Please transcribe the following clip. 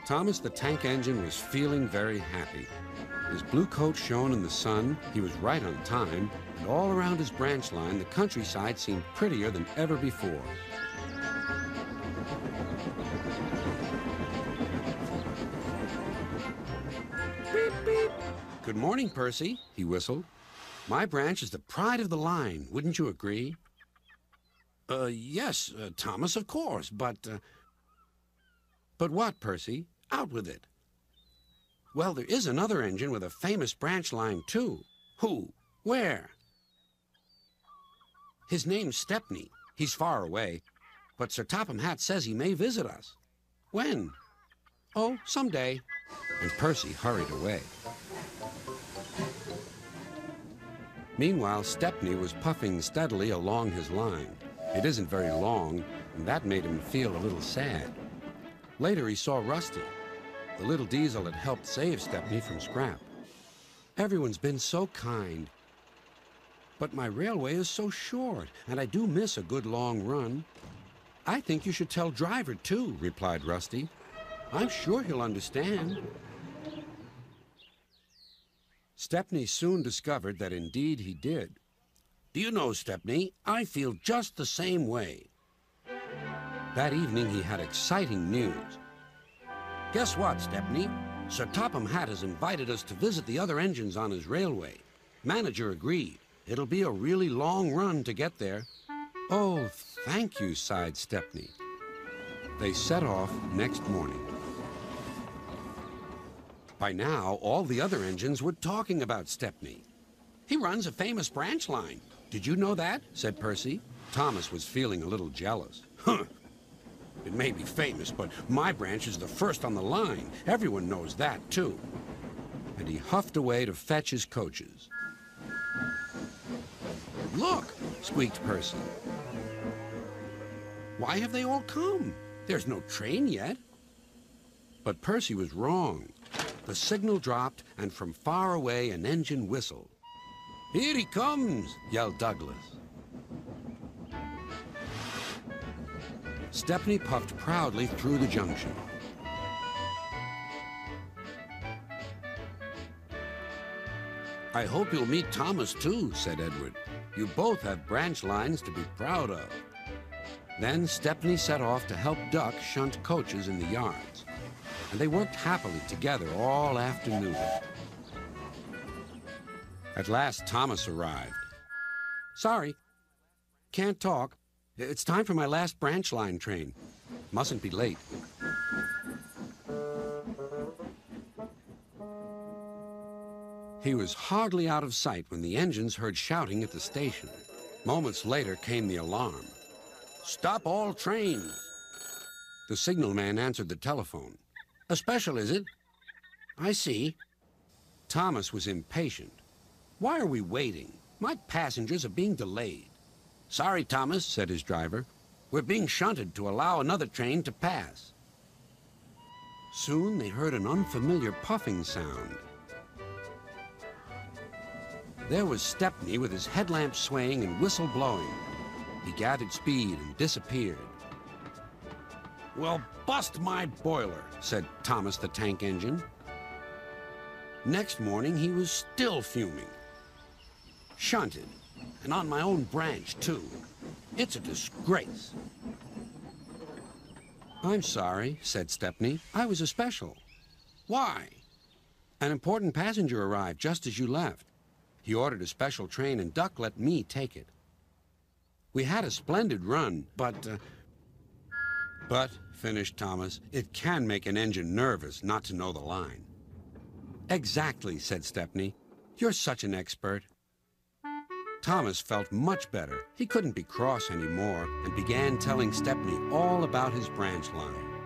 Thomas the tank engine was feeling very happy. His blue coat shone in the sun, he was right on time, and all around his branch line, the countryside seemed prettier than ever before. Beep, beep. Good morning, Percy, he whistled. My branch is the pride of the line, wouldn't you agree? Yes, Thomas, of course, but... But what, Percy? Out with it. Well, there is another engine with a famous branch line, too. Who? Where? His name's Stepney. He's far away, but Sir Topham Hatt says he may visit us. When? Oh, someday. And Percy hurried away. Meanwhile, Stepney was puffing steadily along his line. It isn't very long, and that made him feel a little sad. Later, he saw Rusty. The little diesel had helped save Stepney from scrap. Everyone's been so kind. But my railway is so short, and I do miss a good long run. I think you should tell Driver, too, replied Rusty. I'm sure he'll understand. Stepney soon discovered that indeed he did. Do you know, Stepney, I feel just the same way. That evening he had exciting news. Guess what, Stepney? Sir Topham Hatt has invited us to visit the other engines on his railway. Manager agreed. It'll be a really long run to get there. Oh, thank you, sighed Stepney. They set off next morning. By now, all the other engines were talking about Stepney. He runs a famous branch line. Did you know that? Said Percy. Thomas was feeling a little jealous. Huh. It may be famous, but my branch is the first on the line. Everyone knows that, too. And he huffed away to fetch his coaches. Look, squeaked Percy. Why have they all come? There's no train yet. But Percy was wrong. The signal dropped, and from far away an engine whistled. Here he comes, yelled Douglas. Stepney puffed proudly through the junction. I hope you'll meet Thomas, too, said Edward. You both have branch lines to be proud of. Then Stepney set off to help Duck shunt coaches in the yards, and they worked happily together all afternoon. At last, Thomas arrived. Sorry, can't talk. It's time for my last branch line train. Mustn't be late. He was hardly out of sight when the engines heard shouting at the station. Moments later came the alarm. Stop all trains. The signalman answered the telephone. A special, is it? I see. Thomas was impatient. Why are we waiting? My passengers are being delayed. Sorry, Thomas, said his driver. We're being shunted to allow another train to pass. Soon they heard an unfamiliar puffing sound. There was Stepney with his headlamp swaying and whistle blowing. He gathered speed and disappeared. Well, bust my boiler, said Thomas the tank engine. Next morning he was still fuming. Shunted. And on my own branch, too. It's a disgrace. I'm sorry, said Stepney. I was a special. Why? An important passenger arrived just as you left. He ordered a special train, and Duck let me take it. We had a splendid run, but, finished Thomas, it can make an engine nervous not to know the line. Exactly, said Stepney. You're such an expert. Thomas felt much better. He couldn't be cross anymore and began telling Stepney all about his branch line.